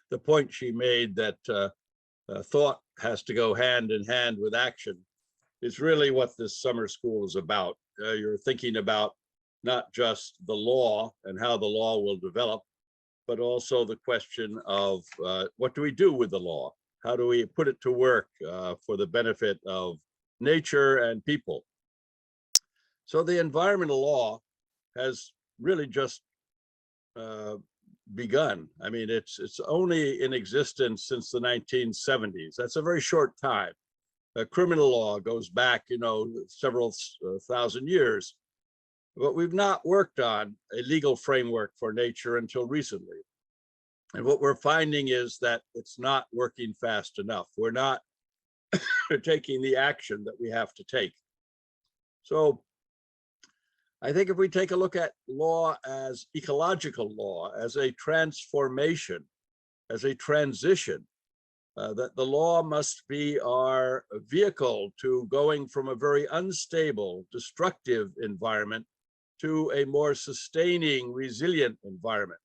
the point she made that thought has to go hand in hand with action is really what this summer school is about. You're thinking about not just the law and how the law will develop, but also the question of what do we do with the law? How do we put it to work for the benefit of nature and people? So the environmental law has really just begun. I mean, it's only in existence since the 1970s. That's a very short time. Criminal law goes back, several thousand years, but we've not worked on a legal framework for nature until recently. And what we're finding is that it's not working fast enough. We're not taking the action that we have to take. So I think if we take a look at law as ecological law, as a transformation, as a transition, that the law must be our vehicle to going from a very unstable, destructive environment to a more sustaining, resilient environment.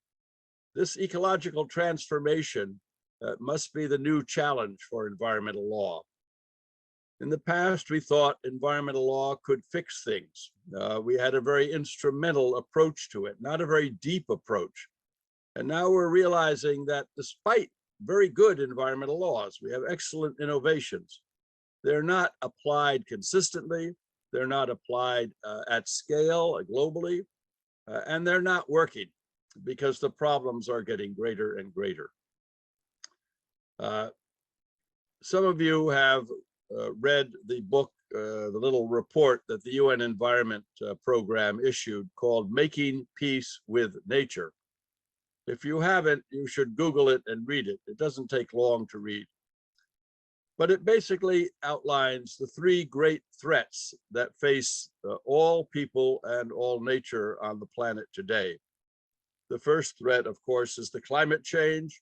This ecological transformation must be the new challenge for environmental law. In the past, we thought environmental law could fix things. We had a very instrumental approach to it, not a very deep approach. And now we're realizing that despite very good environmental laws, we have excellent innovations. They're not applied consistently. They're not applied at scale globally, and they're not working because the problems are getting greater and greater. Some of you have read the book, the little report that the UN Environment Program issued called Making Peace with Nature. If you haven't, you should Google it and read it. It doesn't take long to read. But it basically outlines the three great threats that face all people and all nature on the planet today. The first threat, of course, is the climate change,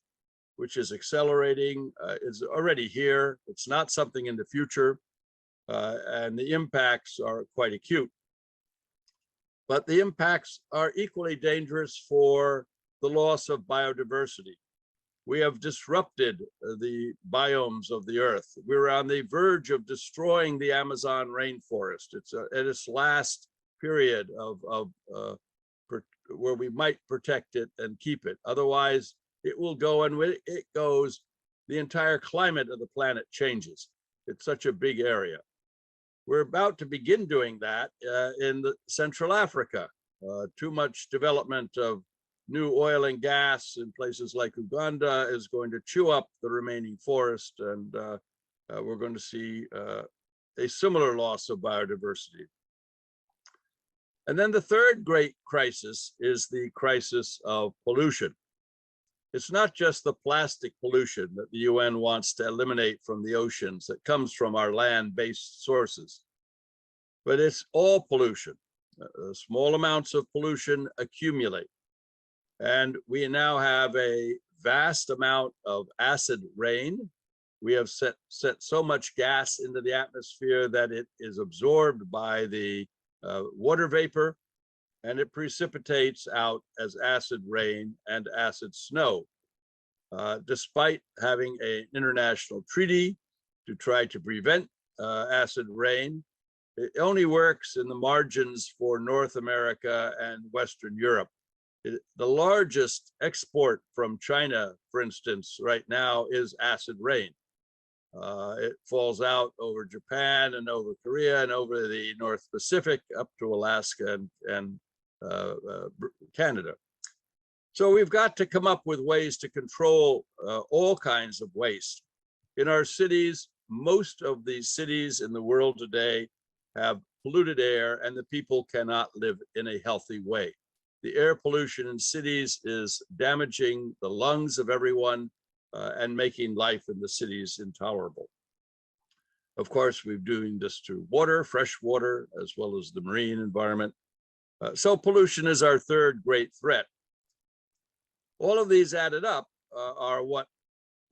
which is accelerating, is already here. It's not something in the future, and the impacts are quite acute. But the impacts are equally dangerous for the loss of biodiversity. We have disrupted the biomes of the earth. We're on the verge of destroying the Amazon rainforest. It's at its last period of where we might protect it and keep it. Otherwise, it will go, and when it goes, the entire climate of the planet changes. It's such a big area. We're about to begin doing that in Central Africa. Too much development of new oil and gas in places like Uganda is going to chew up the remaining forest, and we're going to see a similar loss of biodiversity. And then the third great crisis is the crisis of pollution. It's not just the plastic pollution that the UN wants to eliminate from the oceans that comes from our land-based sources, but it's all pollution. Small amounts of pollution accumulate. And we now have a vast amount of acid rain. We have set so much gas into the atmosphere that it is absorbed by the water vapor, and it precipitates out as acid rain and acid snow. Despite having an international treaty to try to prevent acid rain, it only works in the margins for North America and Western Europe. The largest export from China, for instance, right now is acid rain. It falls out over Japan and over Korea and over the North Pacific up to Alaska and Canada. So we've got to come up with ways to control all kinds of waste. In our cities, most of the cities in the world today have polluted air, and the people cannot live in a healthy way. The air pollution in cities is damaging the lungs of everyone and making life in the cities intolerable. Of course, we're doing this to water, fresh water, as well as the marine environment. So pollution is our third great threat. All of these added up are what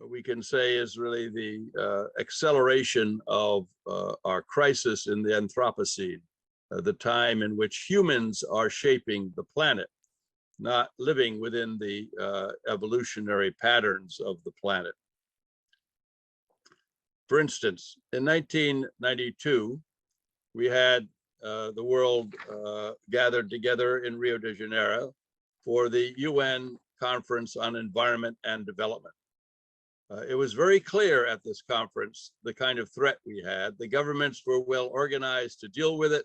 we can say is really the acceleration of our crisis in the Anthropocene, the time in which humans are shaping the planet. not living within the evolutionary patterns of the planet. For instance, in 1992, we had the world gathered together in Rio de Janeiro for the UN Conference on Environment and Development. It was very clear at this conference the kind of threat we had. The governments were well organized to deal with it.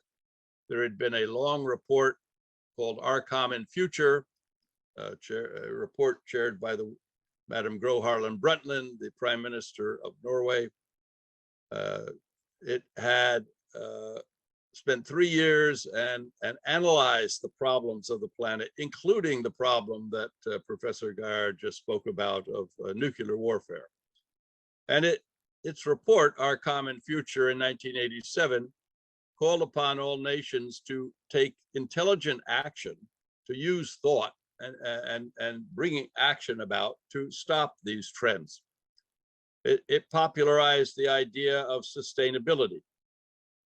There had been a long report called Our Common Future, a report chaired by the Madam Gro Harlem Brundtland, the Prime Minister of Norway. It had spent 3 years and analyzed the problems of the planet, including the problem that Professor Gaillard just spoke about of nuclear warfare. And its report, Our Common Future, in 1987, called upon all nations to take intelligent action, to use thought and bringing action about to stop these trends. It popularized the idea of sustainability.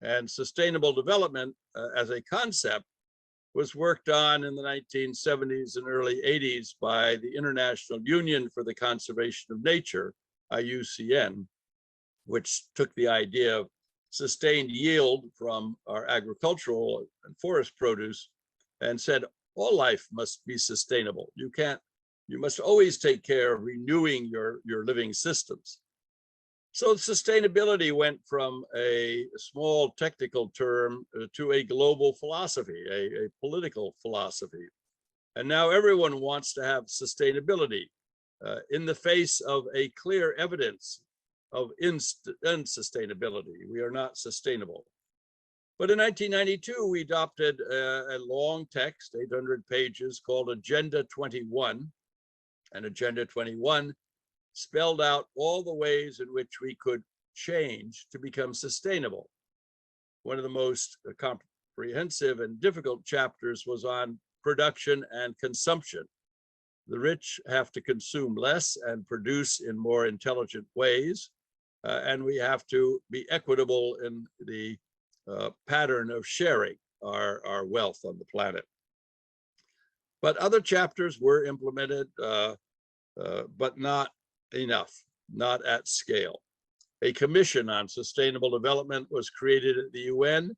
And sustainable development as a concept was worked on in the 1970s and early 80s by the International Union for the Conservation of Nature, IUCN, which took the idea of sustained yield from our agricultural and forest produce and said, all life must be sustainable. You must always take care of renewing your living systems. So sustainability went from a small technical term to a global philosophy, a political philosophy. And now everyone wants to have sustainability in the face of a clear evidence of unsustainability. We are not sustainable. But in 1992, we adopted a long text, 800 pages, called Agenda 21. And Agenda 21 spelled out all the ways in which we could change to become sustainable. One of the most comprehensive and difficult chapters was on production and consumption. The rich have to consume less and produce in more intelligent ways, and we have to be equitable in the pattern of sharing our wealth on the planet. But other chapters were implemented, but not enough, not at scale. A commission on sustainable development was created at the UN,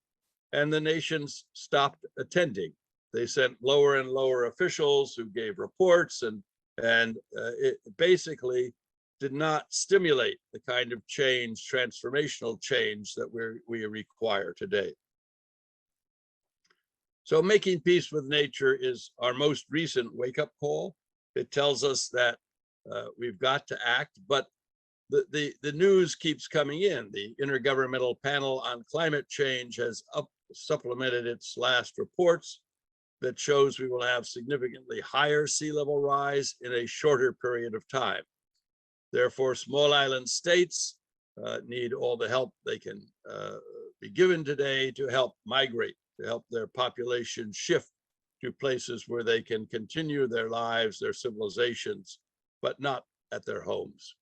and the nations stopped attending. They sent lower and lower officials who gave reports, and it basically did not stimulate the kind of change, transformational change that we require today. So making peace with nature is our most recent wake-up call. It tells us that we've got to act, but the news keeps coming in. The Intergovernmental Panel on Climate Change has supplemented its last reports that shows we will have significantly higher sea level rise in a shorter period of time. Therefore, small island states need all the help they can be given today to help migrate, to help their population shift to places where they can continue their lives, their civilizations, but not at their homes.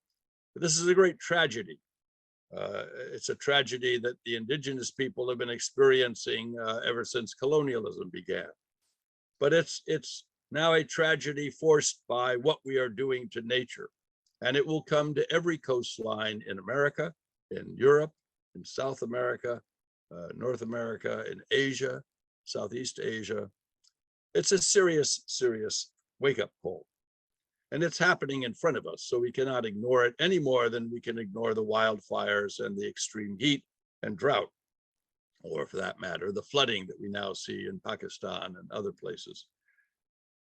This is a great tragedy. It's a tragedy that the indigenous people have been experiencing ever since colonialism began. But it's now a tragedy forced by what we are doing to nature. And it will come to every coastline in America, in Europe, in South America, North America, in Asia, Southeast Asia. It's a serious, serious wake-up call. And it's happening in front of us, so we cannot ignore it any more than we can ignore the wildfires and the extreme heat and drought, or for that matter, the flooding that we now see in Pakistan and other places.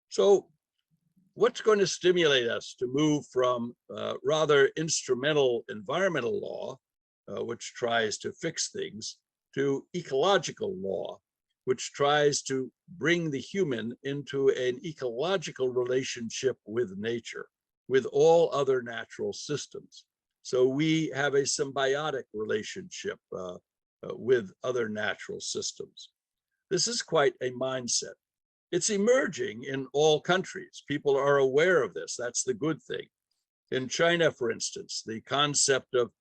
So what's going to stimulate us to move from rather instrumental environmental law, which tries to fix things, to ecological law, which tries to bring the human into an ecological relationship with nature, with all other natural systems. So we have a symbiotic relationship with other natural systems. This is quite a mindset. It's emerging in all countries. People are aware of this. That's the good thing. In China, for instance, the concept of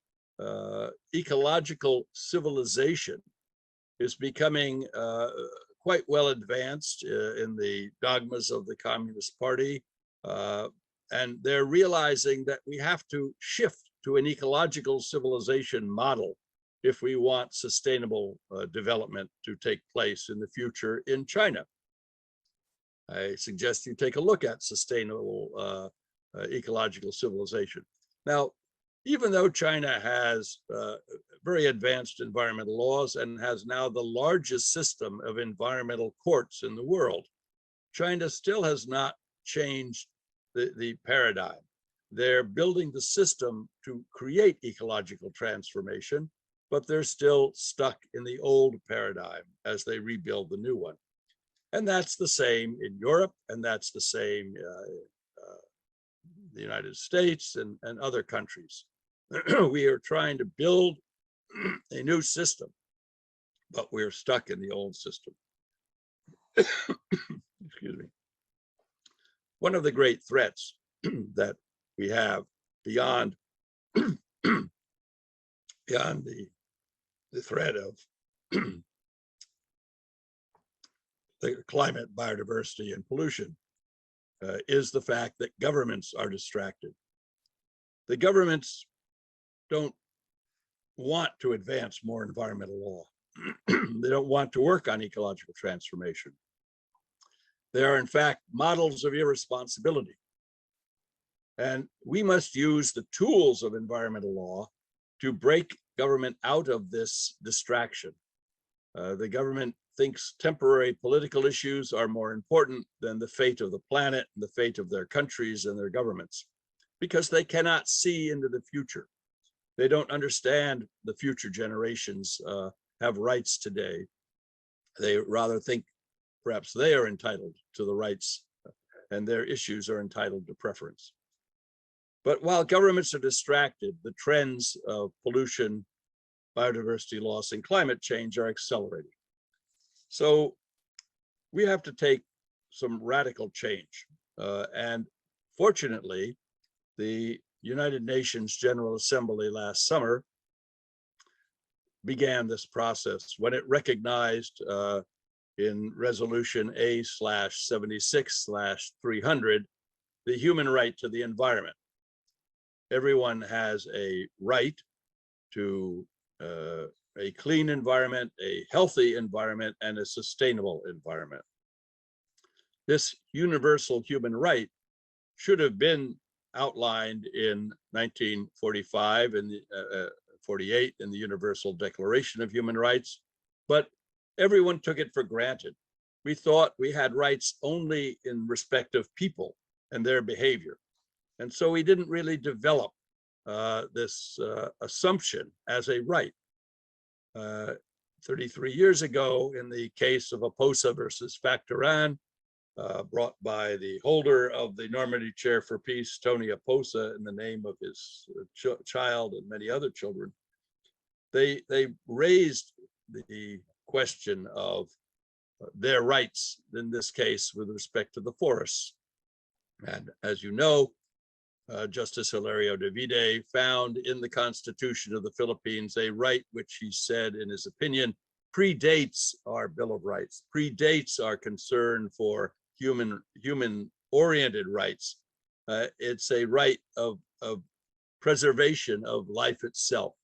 ecological civilization is becoming quite well advanced in the dogmas of the Communist Party. And they're realizing that we have to shift to an ecological civilization model if we want sustainable development to take place in the future in China. I suggest you take a look at sustainable ecological civilization. Now, even though China has very advanced environmental laws and has now the largest system of environmental courts in the world, China still has not changed the paradigm. They're building the system to create ecological transformation, but they're still stuck in the old paradigm as they rebuild the new one. And that's the same in Europe, and that's the same the United States and other countries. We are trying to build a new system, but we're stuck in the old system. Excuse me. One of the great threats that we have beyond beyond the threat of the climate, biodiversity, and pollution is the fact that governments are distracted. The governments don't want to advance more environmental law. They don't want to work on ecological transformation. They are, in fact, models of irresponsibility. And we must use the tools of environmental law to break government out of this distraction. The government thinks temporary political issues are more important than the fate of the planet and the fate of their countries and their governments, because they cannot see into the future. They don't understand the future generations have rights today. They rather think perhaps they are entitled to the rights and their issues are entitled to preference. But while governments are distracted, the trends of pollution, biodiversity loss, and climate change are accelerating. So we have to take some radical change. And fortunately, the United Nations General Assembly last summer began this process when it recognized in resolution A/76/300 the human right to the environment. Everyone has a right to a clean environment, a healthy environment, and a sustainable environment. This universal human right should have been outlined in 1945 and 48 in the Universal Declaration of Human Rights, but everyone took it for granted. We thought we had rights only in respect of people and their behavior. And so we didn't really develop this assumption as a right. 33 years ago, in the case of Oposa versus Factoran, brought by the holder of the Normandy Chair for Peace, Tony Oposa, in the name of his child and many other children, they raised the question of their rights, in this case, with respect to the forests. And as you know, Justice Hilario Davide found in the Constitution of the Philippines a right which he said, in his opinion, predates our Bill of Rights, predates our concern for human-oriented rights. It's a right of preservation of life itself,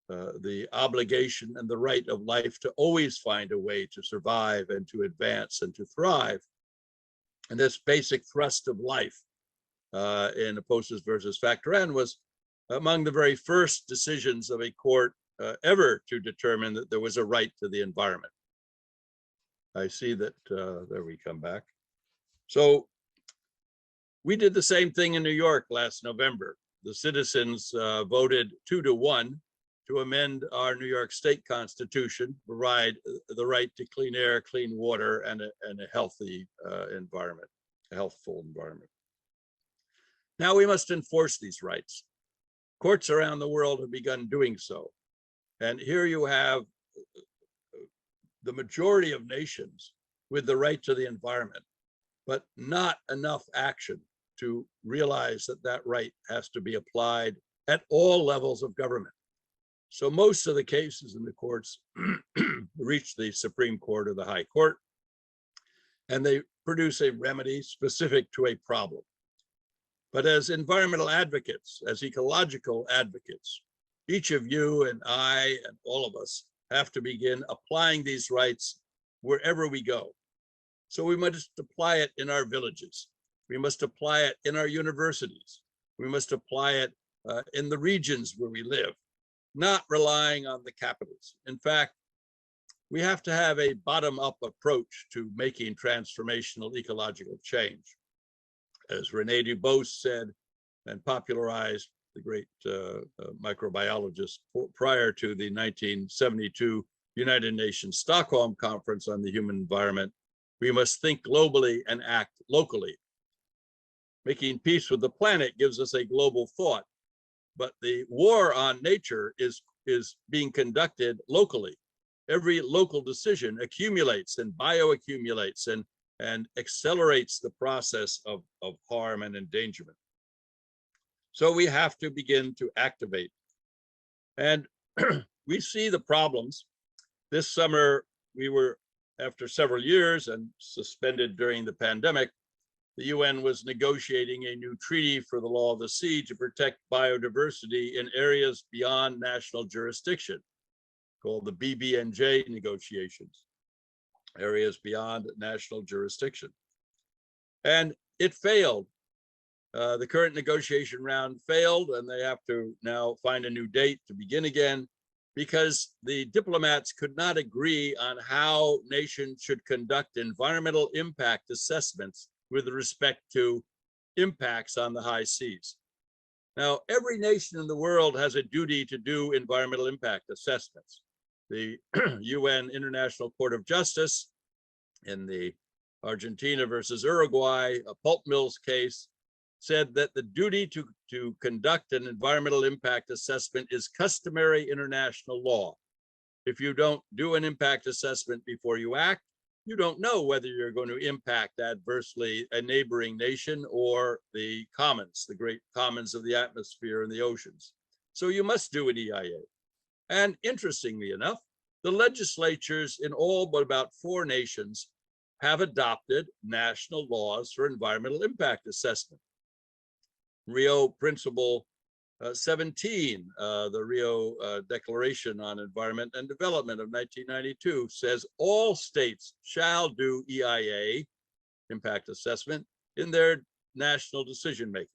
the obligation and the right of life to always find a way to survive and to advance and to thrive. And this basic thrust of life in Oposa versus Factoran was among the very first decisions of a court ever to determine that there was a right to the environment. I see that, there we come back. So we did the same thing in New York last November. The citizens voted 2-1 to amend our New York State Constitution, provide the right to clean air, clean water, and a healthy environment, a healthful environment. Now we must enforce these rights. Courts around the world have begun doing so. And here you have the majority of nations with the right to the environment, but not enough action to realize that that right has to be applied at all levels of government. So most of the cases in the courts reach the Supreme Court or the High Court, and they produce a remedy specific to a problem. But as environmental advocates, as ecological advocates, each of you and I and all of us have to begin applying these rights wherever we go. So we must apply it in our villages. We must apply it in our universities. We must apply it in the regions where we live, not relying on the capitals. In fact, we have to have a bottom-up approach to making transformational ecological change. As René Dubos said and popularized, the great microbiologist, prior to the 1972 United Nations Stockholm Conference on the Human Environment, we must think globally and act locally. Making peace with the planet gives us a global thought, but the war on nature is being conducted locally. Every local decision accumulates and bioaccumulates and accelerates the process of harm and endangerment. So we have to begin to activate. And we see the problems. This summer, we were, after several years and suspended during the pandemic, the UN was negotiating a new treaty for the law of the sea to protect biodiversity in areas beyond national jurisdiction, called the BBNJ negotiations, areas beyond national jurisdiction. And it failed. The current negotiation round failed, and they have to now find a new date to begin again, because the diplomats could not agree on how nations should conduct environmental impact assessments with respect to impacts on the high seas. Now, every nation in the world has a duty to do environmental impact assessments. The UN International Court of Justice in the Argentina versus Uruguay pulp mills case said that the duty to conduct an environmental impact assessment is customary international law. If you don't do an impact assessment before you act, you don't know whether you're going to impact adversely a neighboring nation or the commons, the great commons of the atmosphere and the oceans. So you must do an EIA. And interestingly enough, the legislatures in all but about 4 nations have adopted national laws for environmental impact assessment. Rio Principle 17, the Rio Declaration on Environment and Development of 1992, says all states shall do EIA, impact assessment, in their national decision making.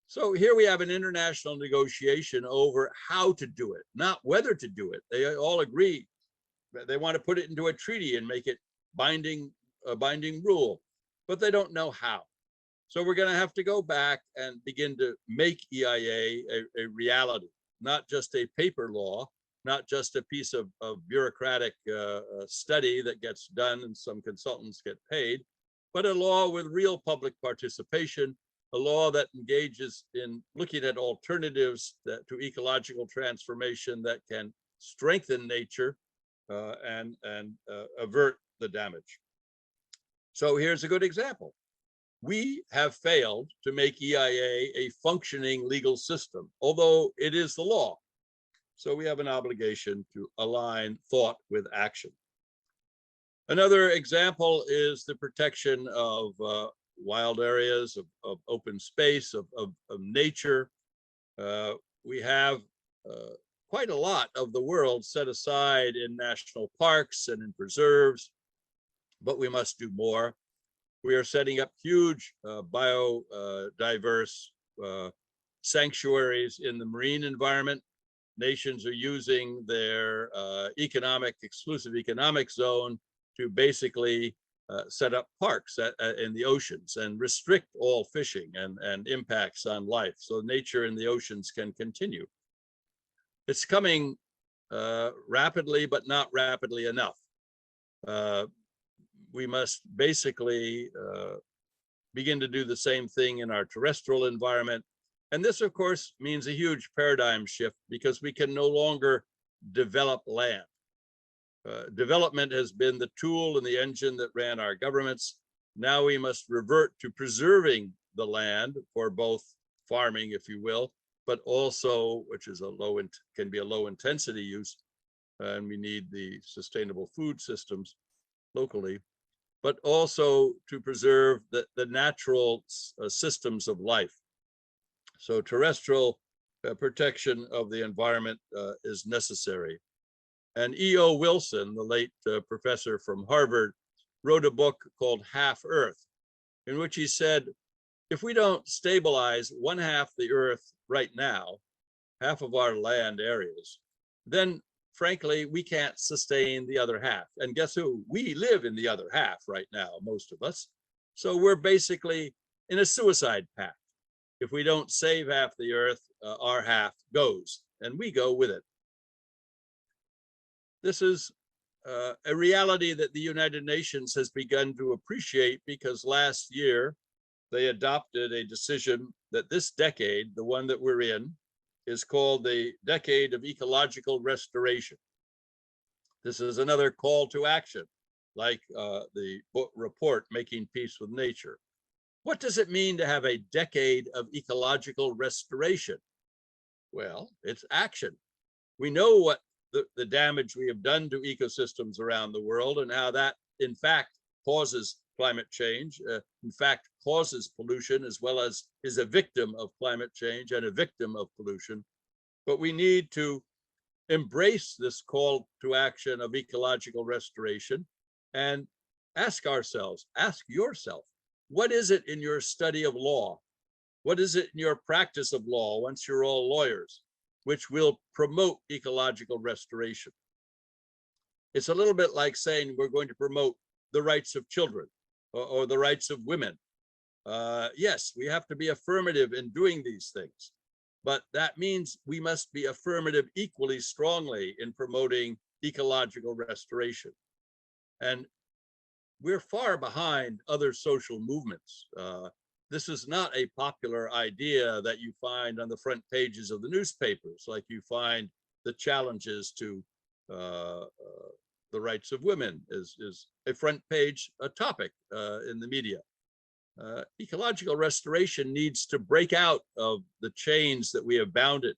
So here we have an international negotiation over how to do it, not whether to do it. They all agree. They want to put it into a treaty and make it a binding rule, but they don't know how. So we're going to have to go back and begin to make EIA a reality, not just a paper law, not just a piece of bureaucratic study that gets done and some consultants get paid, but a law with real public participation, a law that engages in looking at alternatives to ecological transformation that can strengthen nature and avert the damage. So here's a good example. We have failed to make EIA a functioning legal system, although it is the law. So we have an obligation to align thought with action. Another example is the protection of wild areas, of open space, of nature. We have quite a lot of the world set aside in national parks and in preserves, but we must do more. We are setting up huge biodiverse sanctuaries in the marine environment. Nations are using their exclusive economic zone to basically set up parks in the oceans and restrict all fishing and impacts on life, so nature in the oceans can continue. It's coming rapidly, but not rapidly enough. We must basically begin to do the same thing in our terrestrial environment. And this, of course, means a huge paradigm shift because we can no longer develop land. Development has been the tool and the engine that ran our governments. Now we must revert to preserving the land for both farming, if you will, but also, which is can be a low intensity use, and we need the sustainable food systems locally. but also to preserve the natural systems of life. So terrestrial protection of the environment is necessary. And E.O. Wilson, the late professor from Harvard, wrote a book called Half Earth, in which he said, if we don't stabilize one half the earth right now, half of our land areas, then frankly, we can't sustain the other half. And guess who? We live in the other half right now, most of us. So we're basically in a suicide pact. If we don't save half the earth, our half goes, and we go with it. This is a reality that the United Nations has begun to appreciate, because last year they adopted a decision that this decade, the one that we're in, is called the Decade of Ecological Restoration. This is another call to action, like the book report, Making Peace with Nature. What does it mean to have a decade of ecological restoration? Well, it's action. We know what the damage we have done to ecosystems around the world, and how that, in fact, causes climate change, in fact, causes pollution, as well as is a victim of climate change and a victim of pollution. But we need to embrace this call to action of ecological restoration and ask ourselves, ask yourself, what is it in your study of law? What is it in your practice of law, once you're all lawyers, which will promote ecological restoration? It's a little bit like saying we're going to promote the rights of children or the rights of women. Yes, we have to be affirmative in doing these things, but that means we must be affirmative equally strongly in promoting ecological restoration. And we're far behind other social movements. This is not a popular idea that you find on the front pages of the newspapers, like you find the challenges to the rights of women is a front page topic in the media. Ecological restoration needs to break out of the chains that we have bound it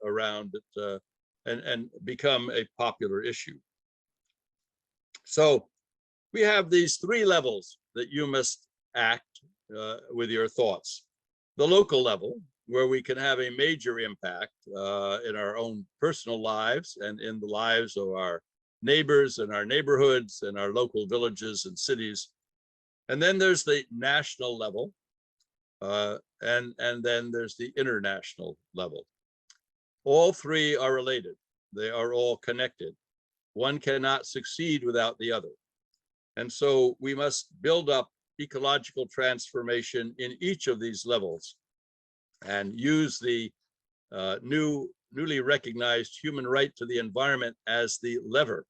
around it and become a popular issue. So we have these three levels that you must act with your thoughts. The local level, where we can have a major impact in our own personal lives and in the lives of our neighbors and our neighborhoods and our local villages and cities. And then there's the national level, and then there's the international level. All three are related. They are all connected. One cannot succeed without the other. And so we must build up ecological transformation in each of these levels and use the newly recognized human right to the environment as the lever.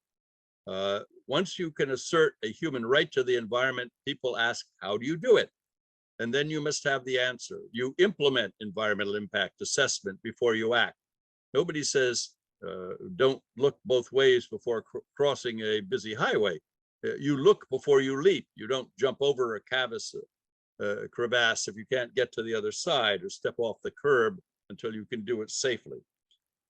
Once you can assert a human right to the environment, people ask, how do you do it? And then you must have the answer. You implement environmental impact assessment before you act. Nobody says, don't look both ways before crossing a busy highway. You look before you leap. You don't jump over a crevasse if you can't get to the other side, or step off the curb until you can do it safely.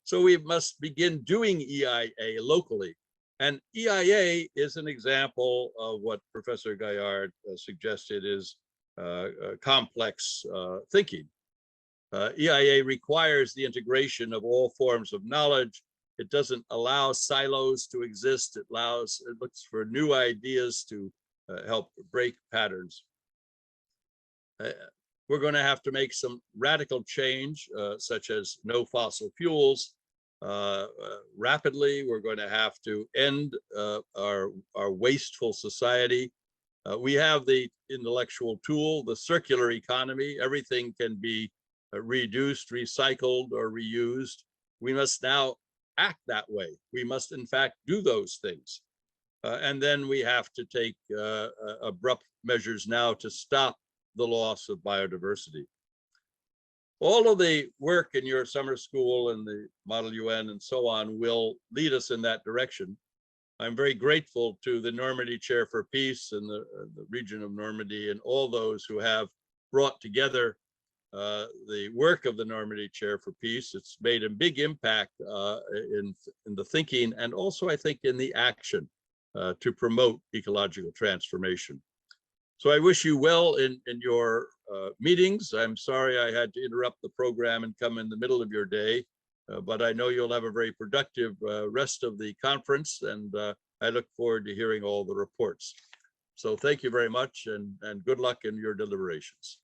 So we must begin doing EIA locally. And EIA is an example of what Professor Gaillard suggested is complex thinking. EIA requires the integration of all forms of knowledge. It doesn't allow silos to exist. It looks for new ideas to help break patterns. We're going to have to make some radical change, such as no fossil fuels. Rapidly, we're going to have to end our wasteful society. We have the intellectual tool, the circular economy. Everything can be reduced, recycled, or reused. We must now act that way. We must, in fact, do those things. And then we have to take abrupt measures now to stop the loss of biodiversity. All of the work in your summer school and the Model UN and so on will lead us in that direction. I'm very grateful to the Normandy Chair for Peace and the region of Normandy and all those who have brought together the work of the Normandy Chair for Peace. It's made a big impact in the thinking, and also I think in the action. to promote ecological transformation. So I wish you well in your meetings. I'm sorry I had to interrupt the program and come in the middle of your day, but I know you'll have a very productive rest of the conference, and I look forward to hearing all the reports. So thank you very much, and good luck in your deliberations.